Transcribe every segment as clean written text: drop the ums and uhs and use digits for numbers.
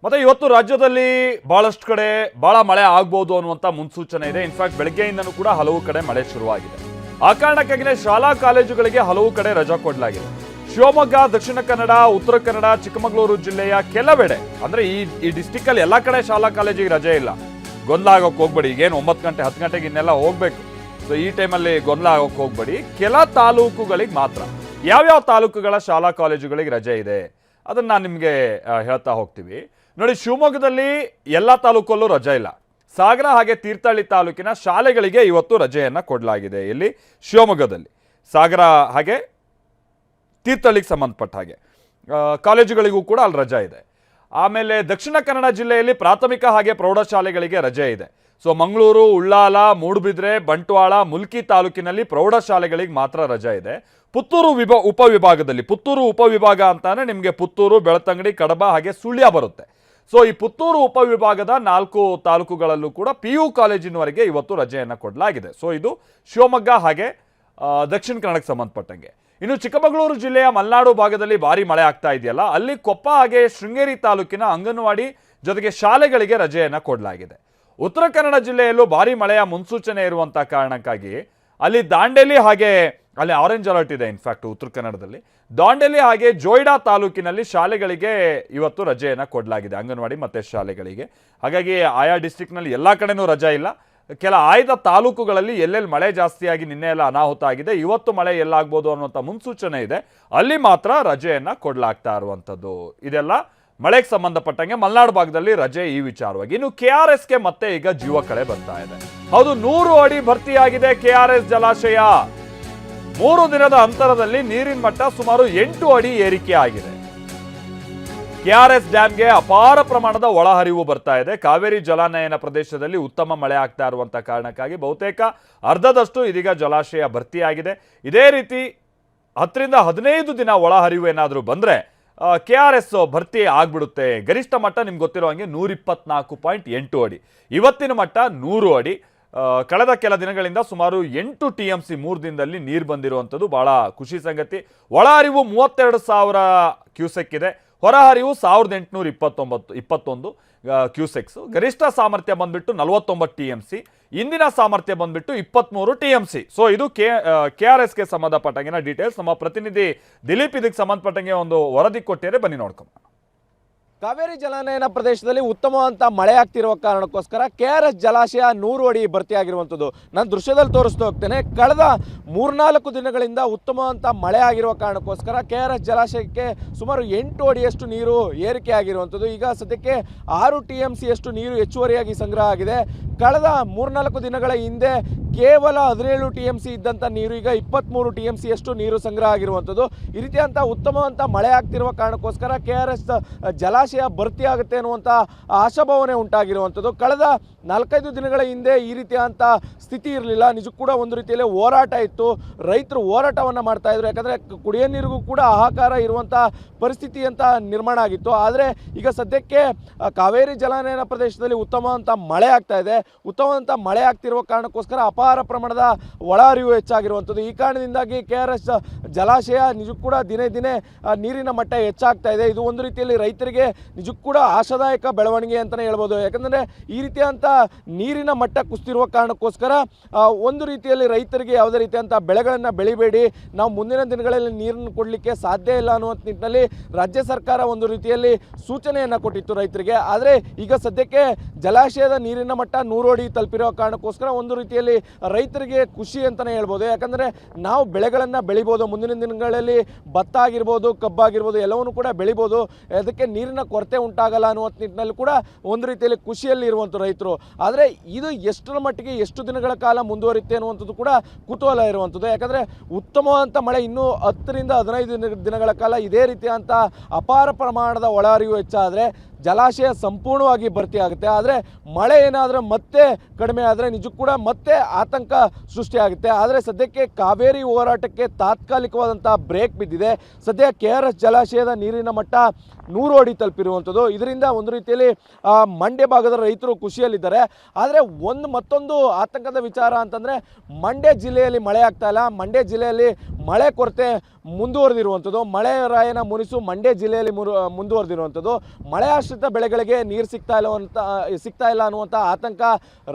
ಮತ್ತೆ ಇವತ್ತು ರಾಜ್ಯದಲ್ಲಿ ಬಹಳಷ್ಟು ಕಡೆ ಬಹಳ ಮಳೆ ಆಗ್ಬೋದು ಅನ್ನುವಂತ ಮುನ್ಸೂಚನೆ ಇದೆ. ಇನ್ಫ್ಯಾಕ್ಟ್ ಬೆಳಗ್ಗೆಯಿಂದನೂ ಕೂಡ ಹಲವು ಕಡೆ ಮಳೆ ಶುರುವಾಗಿದೆ. ಆ ಕಾರಣಕ್ಕಾಗಿಯೇ ಶಾಲಾ ಕಾಲೇಜುಗಳಿಗೆ ಹಲವು ಕಡೆ ರಜಾ ಕೊಡಲಾಗಿದೆ. ಶಿವಮೊಗ್ಗ, ದಕ್ಷಿಣ ಕನ್ನಡ, ಉತ್ತರ ಕನ್ನಡ, ಚಿಕ್ಕಮಗಳೂರು ಜಿಲ್ಲೆಯ ಕೆಲವೆಡೆ ಅಂದ್ರೆ ಈ ಡಿಸ್ಟಿಕ್ ಅಲ್ಲಿ ಎಲ್ಲಾ ಕಡೆ ಶಾಲಾ ಕಾಲೇಜಿಗೆ ರಜೆ ಇಲ್ಲ. ಗೊಂದಲ ಆಗೋಕೆ ಹೋಗ್ಬೇಡಿ. ಈಗೇನು 9 ಗಂಟೆ 10 ಗಂಟೆಗೆ ಇನ್ನೆಲ್ಲ ಹೋಗ್ಬೇಕು. ಸೊ ಈ ಟೈಮಲ್ಲಿ ಗೊಂದಲ ಆಗೋಕೆ ಹೋಗ್ಬೇಡಿ. ಕೆಲ ತಾಲೂಕುಗಳಿಗೆ ಮಾತ್ರ, ಯಾವ್ಯಾವ ತಾಲೂಕುಗಳ ಶಾಲಾ ಕಾಲೇಜುಗಳಿಗೆ ರಜೆ ಇದೆ ಅದನ್ನ ನಾನು ನಿಮಗೆ ಹೇಳ್ತಾ ಹೋಗ್ತೀವಿ. ನೋಡಿ, ಶಿವಮೊಗ್ಗದಲ್ಲಿ ಎಲ್ಲ ತಾಲೂಕಲ್ಲೂ ರಜೆ ಇಲ್ಲ. ಸಾಗರ ಹಾಗೆ ತೀರ್ಥಹಳ್ಳಿ ತಾಲೂಕಿನ ಶಾಲೆಗಳಿಗೆ ಇವತ್ತು ರಜೆಯನ್ನು ಕೊಡಲಾಗಿದೆ. ಇಲ್ಲಿ ಶಿವಮೊಗ್ಗದಲ್ಲಿ ಸಾಗರ ಹಾಗೆ ತೀರ್ಥಹಳ್ಳಿಗೆ ಸಂಬಂಧಪಟ್ಟ ಹಾಗೆ ಕಾಲೇಜುಗಳಿಗೂ ಕೂಡ ಅಲ್ಲಿ ರಜೆ ಇದೆ. ಆಮೇಲೆ ದಕ್ಷಿಣ ಕನ್ನಡ ಜಿಲ್ಲೆಯಲ್ಲಿ ಪ್ರಾಥಮಿಕ ಹಾಗೆ ಪ್ರೌಢಶಾಲೆಗಳಿಗೆ ರಜೆ ಇದೆ. ಸೊ ಮಂಗಳೂರು, ಉಳ್ಳಾಲ, ಮೂಡುಬಿದ್ರೆ, ಬಂಟ್ವಾಳ, ಮುಲ್ಕಿ ತಾಲೂಕಿನಲ್ಲಿ ಪ್ರೌಢಶಾಲೆಗಳಿಗೆ ಮಾತ್ರ ರಜೆ ಇದೆ. ಪುತ್ತೂರು ಉಪವಿಭಾಗದಲ್ಲಿ, ಪುತ್ತೂರು ಉಪವಿಭಾಗ ಅಂತಾನೆ ನಿಮಗೆ ಪುತ್ತೂರು, ಬೆಳ್ತಂಗಡಿ, ಕಡಬ ಹಾಗೆ ಸುಳ್ಯ ಬರುತ್ತೆ. ಸೊ ಈ ಪುತ್ತೂರು ಉಪವಿಭಾಗದ 4 ತಾಲೂಕುಗಳಲ್ಲೂ ಕೂಡ PU ಕಾಲೇಜಿನವರೆಗೆ ಇವತ್ತು ರಜೆಯನ್ನು ಕೊಡಲಾಗಿದೆ. ಸೊ ಇದು ಶಿವಮೊಗ್ಗ ಹಾಗೆ ದಕ್ಷಿಣ ಕನ್ನಡಕ್ಕೆ ಸಂಬಂಧಪಟ್ಟಂಗೆ. ಇನ್ನು ಚಿಕ್ಕಮಗಳೂರು ಜಿಲ್ಲೆಯ ಮಲೆನಾಡು ಭಾಗದಲ್ಲಿ ಭಾರಿ ಮಳೆ ಆಗ್ತಾ ಇದೆಯಲ್ಲ, ಅಲ್ಲಿ ಕೊಪ್ಪ ಹಾಗೆ ಶೃಂಗೇರಿ ತಾಲೂಕಿನ ಅಂಗನವಾಡಿ ಜೊತೆಗೆ ಶಾಲೆಗಳಿಗೆ ರಜೆಯನ್ನು ಕೊಡಲಾಗಿದೆ. ಉತ್ತರ ಕನ್ನಡ ಜಿಲ್ಲೆಯಲ್ಲೂ ಭಾರಿ ಮಳೆಯ ಮುನ್ಸೂಚನೆ ಇರುವಂತಹ ಕಾರಣಕ್ಕಾಗಿ ಅಲ್ಲಿ ದಾಂಡೇಲಿ ಹಾಗೆ ಅಲ್ಲಿ ಆರೆಂಜ್ ಅಲರ್ಟ್ ಇದೆ. ಇನ್ಫ್ಯಾಕ್ಟ್ ಉತ್ತರ ಕನ್ನಡದಲ್ಲಿ ದಾಂಡೇಲಿ ಹಾಗೆ ಜೋಯಿಡಾ ತಾಲೂಕಿನಲ್ಲಿ ಶಾಲೆಗಳಿಗೆ ಇವತ್ತು ರಜೆಯನ್ನು ಕೊಡಲಾಗಿದೆ, ಅಂಗನವಾಡಿ ಮತ್ತೆ ಶಾಲೆಗಳಿಗೆ. ಹಾಗಾಗಿ ಆಯಾ ಡಿಸ್ಟ್ರಿಕ್ನಲ್ಲಿ ಎಲ್ಲ ಕಡೆನೂ ರಜೆ ಇಲ್ಲ. ಕೆಲ ಆಯ್ದ ತಾಲೂಕುಗಳಲ್ಲಿ ಎಲ್ಲೆಲ್ಲಿ ಮಳೆ ಜಾಸ್ತಿಯಾಗಿ ನಿನ್ನೆ ಎಲ್ಲ ಅನಾಹುತ ಆಗಿದೆ, ಇವತ್ತು ಮಳೆ ಎಲ್ಲಾಗ್ಬೋದು ಅನ್ನುವಂಥ ಮುನ್ಸೂಚನೆ ಇದೆ, ಅಲ್ಲಿ ಮಾತ್ರ ರಜೆಯನ್ನು ಕೊಡಲಾಗ್ತಾ ಇರುವಂಥದ್ದು. ಇದೆಲ್ಲ ಮಳೆಗೆ ಸಂಬಂಧಪಟ್ಟಂಗೆ ಮಲೆನಾಡು ಭಾಗದಲ್ಲಿ ರಜೆ ಈ ವಿಚಾರವಾಗಿ. ಇನ್ನು KRSಗೆ ಮತ್ತೆ ಈಗ ಜೀವ ಕಳೆ ಬರ್ತಾ ಇದೆ. ಹೌದು, 100 ಅಡಿ ಭರ್ತಿಯಾಗಿದೆ KRS ಜಲಾಶಯ. 3 ದಿನದ ಅಂತರದಲ್ಲಿ ನೀರಿನ ಮಟ್ಟ ಸುಮಾರು 8 ಅಡಿ ಏರಿಕೆ ಆಗಿದೆ. KRS ಡ್ಯಾಂಗೆ ಅಪಾರ ಪ್ರಮಾಣದ ಒಳಹರಿವು ಬರ್ತಾ ಇದೆ. ಕಾವೇರಿ ಜಲಾನಯನ ಪ್ರದೇಶದಲ್ಲಿ ಉತ್ತಮ ಮಳೆ ಆಗ್ತಾ ಇರುವಂತ ಕಾರಣಕ್ಕಾಗಿ ಬಹುತೇಕ ಅರ್ಧದಷ್ಟು ಇದೀಗ ಜಲಾಶಯ ಭರ್ತಿಯಾಗಿದೆ. ಇದೇ ರೀತಿ 10 ರಿಂದ 15 ದಿನ ಒಳಹರಿವು ಏನಾದರೂ ಬಂದ್ರೆ KRS ಭರ್ತಿ ಆಗ್ಬಿಡುತ್ತೆ. ಗರಿಷ್ಠ ಮಟ್ಟ ನಿಮ್ಗೆ ಗೊತ್ತಿರೋ ಹಾಗೆ 124.8 ಅಡಿ. ಇವತ್ತಿನ ಮಟ್ಟ 100 ಅಡಿ. ಕಳೆದ ಕೆಲ ದಿನಗಳಿಂದ ಸುಮಾರು 8 TMC 3 ದಿನದಲ್ಲಿ ನೀರು ಬಂದಿರುವಂಥದ್ದು ಬಹಳ ಖುಷಿ ಸಂಗತಿ. ಒಳಹರಿವು 32,000 ಕ್ಯೂಸೆಕ್ ಇದೆ. ಹೊರಹರಿವು 1821 ಕ್ಯೂಸೆಕ್ಸ್. ಗರಿಷ್ಠ ಸಾಮರ್ಥ್ಯ ಬಂದ್ಬಿಟ್ಟು 49 TMC. ಇಂದಿನ ಸಾಮರ್ಥ್ಯ ಬಂದ್ಬಿಟ್ಟು 23 TMC. ಸೊ ಇದು KRSಗೆ ಸಂಬಂಧಪಟ್ಟಂಗಿನ ಡೀಟೇಲ್ಸ್. ನಮ್ಮ ಪ್ರತಿನಿಧಿ ದಿಲೀಪ್ ಇದಕ್ಕೆ ಸಂಬಂಧಪಟ್ಟಂಗೆ ಒಂದು ವರದಿ ಕೊಟ್ಟಿದ್ದಾರೆ, ಬನ್ನಿ ನೋಡ್ಕೊಂಡು. ಕಾವೇರಿ ಜಲಾನಯನ ಪ್ರದೇಶದಲ್ಲಿ ಉತ್ತಮವಾದಂಥ ಮಳೆ ಆಗ್ತಿರುವ ಕಾರಣಕ್ಕೋಸ್ಕರ KRS ಜಲಾಶಯ 100 ಅಡಿ ಭರ್ತಿಯಾಗಿರುವಂಥದ್ದು ನಾನು ದೃಶ್ಯದಲ್ಲಿ ತೋರಿಸ್ತಾ ಹೋಗ್ತೇನೆ. ಕಳೆದ 3-4 ದಿನಗಳಿಂದ ಉತ್ತಮವಾದಂಥ ಮಳೆ ಆಗಿರುವ ಕಾರಣಕ್ಕೋಸ್ಕರ KRS ಜಲಾಶಯಕ್ಕೆ ಸುಮಾರು 8 ಅಡಿಯಷ್ಟು ನೀರು ಏರಿಕೆ ಆಗಿರುವಂಥದ್ದು. ಈಗ ಸದ್ಯಕ್ಕೆ 6 TMC ಯಷ್ಟು ನೀರು ಹೆಚ್ಚುವರಿಯಾಗಿ ಸಂಗ್ರಹ ಆಗಿದೆ. ಕಳೆದ 3-4 ದಿನಗಳ ಹಿಂದೆ ಕೇವಲ 17 TMC ಇದ್ದಂಥ ನೀರು ಈಗ 23 TMC ಯಷ್ಟು ನೀರು ಸಂಗ್ರಹ ಆಗಿರುವಂಥದ್ದು. ಈ ರೀತಿಯಂಥ ಉತ್ತಮವಂತ ಮಳೆ ಆಗ್ತಿರುವ ಕಾರಣಕ್ಕೋಸ್ಕರ KRS ಜಲಾಶಯ ಭರ್ತಿ ಆಗುತ್ತೆ ಅನ್ನುವಂಥ ಆಶಾಭಾವನೆ ಉಂಟಾಗಿರುವಂಥದ್ದು. ಕಳೆದ 4-5 ದಿನಗಳ ಹಿಂದೆ ಈ ರೀತಿಯಾದಂಥ ಸ್ಥಿತಿ ಇರಲಿಲ್ಲ. ನಿಜಕ್ಕೂ ಕೂಡ ಒಂದು ರೀತಿಯಲ್ಲಿ ಹೋರಾಟ ಇತ್ತು. ರೈತರು ಹೋರಾಟವನ್ನು ಮಾಡ್ತಾ ಇದ್ರು, ಯಾಕಂದರೆ ಕುಡಿಯೋ ನೀರಿಗೂ ಕೂಡ ಹಾಹಾಕಾರ ಇರುವಂಥ ಪರಿಸ್ಥಿತಿ ಅಂತ ನಿರ್ಮಾಣ ಆಗಿತ್ತು. ಆದರೆ ಈಗ ಸದ್ಯಕ್ಕೆ ಕಾವೇರಿ ಜಲಾನಯನ ಪ್ರದೇಶದಲ್ಲಿ ಉತ್ತಮವಂತ ಮಳೆ ಆಗ್ತಾ ಇದೆ. ಉತ್ತಮವಂತ ಮಳೆ ಆಗ್ತಿರುವ ಕಾರಣಕ್ಕೋಸ್ಕರ ಅಪಾರ ಪ್ರಮಾಣದ ಒಳಹರಿವು ಹೆಚ್ಚಾಗಿರುವಂಥದ್ದು. ಈ ಕಾರಣದಿಂದಾಗಿ KRS ಜಲಾಶಯ ನಿಜಕ್ಕೂ ಕೂಡ ದಿನೇ ದಿನೇ ನೀರಿನ ಮಟ್ಟ ಹೆಚ್ಚಾಗ್ತಾ ಇದೆ. ಇದು ಒಂದು ರೀತಿಯಲ್ಲಿ ರೈತರಿಗೆ ನಿಜಕ್ಕೂ ಕೂಡ ಆಶಾದಾಯಕ ಬೆಳವಣಿಗೆ ಅಂತಲೇ ಹೇಳ್ಬೋದು. ಯಾಕಂದರೆ ಈ ರೀತಿಯಂಥ ನೀರಿನ ಮಟ್ಟ ಕುಸಿತಿರುವ ಕಾರಣಕ್ಕೋಸ್ಕರ ಒಂದು ರೀತಿಯಲ್ಲಿ ರೈತರಿಗೆ ಯಾವುದೇ ರೀತಿಯಂಥ ಬೆಳೆಗಳನ್ನು ಬೆಳಿಬೇಡಿ, ನಾವು ಮುಂದಿನ ದಿನಗಳಲ್ಲಿ ನೀರನ್ನು ಕೊಡಲಿಕ್ಕೆ ಸಾಧ್ಯ ಇಲ್ಲ ಅನ್ನುವಂಥ ನಿಟ್ಟಿನಲ್ಲಿ ರಾಜ್ಯ ಸರ್ಕಾರ ಒಂದು ರೀತಿಯಲ್ಲಿ ಸೂಚನೆಯನ್ನು ಕೊಟ್ಟಿತ್ತು ರೈತರಿಗೆ. ಆದರೆ ಈಗ ಸದ್ಯಕ್ಕೆ ಜಲಾಶಯದ ನೀರಿನ ಮಟ್ಟ 100 ಅಡಿ ತಲುಪಿರೋ ಕಾರಣಕ್ಕೋಸ್ಕರ ಒಂದು ರೀತಿಯಲ್ಲಿ ರೈತರಿಗೆ ಖುಷಿ ಅಂತಲೇ ಹೇಳ್ಬೋದು. ಯಾಕಂದರೆ ನಾವು ಬೆಳೆಗಳನ್ನು ಬೆಳಿಬೋದು, ಮುಂದಿನ ದಿನಗಳಲ್ಲಿ ಭತ್ತ ಆಗಿರ್ಬೋದು, ಕಬ್ಬಾಗಿರ್ಬೋದು ಎಲ್ಲವನ್ನೂ ಕೂಡ ಬೆಳಿಬೋದು, ಅದಕ್ಕೆ ನೀರಿನ ಕೊರತೆ ಉಂಟಾಗಲ್ಲ ಅನ್ನುವಂಥ ನಿಟ್ಟಿನಲ್ಲಿ ಕೂಡ ಒಂದು ರೀತಿಯಲ್ಲಿ ಖುಷಿಯಲ್ಲಿ ಇರುವಂಥ ರೈತರು. ಆದರೆ ಇದು ಎಷ್ಟರ ಮಟ್ಟಿಗೆ ಎಷ್ಟು ದಿನಗಳ ಕಾಲ ಮುಂದುವರಿಯುತ್ತೆ ಅನ್ನುವಂಥದ್ದು ಕೂಡ ಕುತೂಹಲ ಇರುವಂಥದ್ದು. ಯಾಕಂದರೆ ಉತ್ತಮವಾದಂಥ ಮಳೆ ಇನ್ನೂ 10 ರಿಂದ 15 ದಿನಗಳ ಕಾಲ ಇದೇ ರೀತಿಯಂಥ ಅಪಾರ ಪ್ರಮಾಣದ ಒಳಹರಿವು ಹೆಚ್ಚಾದರೆ ಜಲಾಶಯ ಸಂಪೂರ್ಣವಾಗಿ ಭರ್ತಿ ಆಗುತ್ತೆ. ಆದರೆ ಮಳೆ ಏನಾದರೂ ಮತ್ತೆ ಕಡಿಮೆ ಆದರೆ ನಿಜಕ್ಕೂ ಕೂಡ ಮತ್ತೆ ಆತಂಕ ಸೃಷ್ಟಿಯಾಗುತ್ತೆ. ಆದರೆ ಸದ್ಯಕ್ಕೆ ಕಾವೇರಿ ಹೋರಾಟಕ್ಕೆ ತಾತ್ಕಾಲಿಕವಾದಂಥ ಬ್ರೇಕ್ ಬಿದ್ದಿದೆ. ಸದ್ಯ KRS ಜಲಾಶಯದ ನೀರಿನ ಮಟ್ಟ 100 ಅಡಿ ತಲುಪಿರುವಂಥದ್ದು. ಇದರಿಂದ ಒಂದು ರೀತಿಯಲ್ಲಿ ಮಂಡ್ಯ ಭಾಗದ ರೈತರು ಖುಷಿಯಲ್ಲಿದ್ದಾರೆ. ಆದರೆ ಮತ್ತೊಂದು ಆತಂಕದ ವಿಚಾರ ಅಂತಂದರೆ ಮಂಡ್ಯ ಜಿಲ್ಲೆಯಲ್ಲಿ ಮಳೆ ಆಗ್ತಾ ಇಲ್ಲ. ಮಂಡ್ಯ ಜಿಲ್ಲೆಯಲ್ಲಿ ಮಳೆ ಕೊರತೆ ಮುಂದುವರೆದಿರುವಂಥದ್ದು. ಮಳೆ ರಾಯನ ಮುನಿಸು ಮಂಡ್ಯ ಜಿಲ್ಲೆಯಲ್ಲಿ ಮುಂದುವರೆದಿರುವಂಥದ್ದು. ಮಳೆ ಆಶ್ರಿತ ಬೆಳೆಗಳಿಗೆ ನೀರು ಸಿಗ್ತಾ ಇಲ್ಲ ಅನ್ನುವಂಥ ಆತಂಕ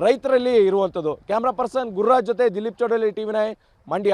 ರೈತರಲ್ಲಿ ಇರುವಂಥದ್ದು. ಕ್ಯಾಮ್ರಾ ಪರ್ಸನ್ ಗುರುರಾಜ್ ಜೊತೆ ದಿಲೀಪ್ ಚೌಡಲಿ, TV9 ಮಂಡ್ಯ.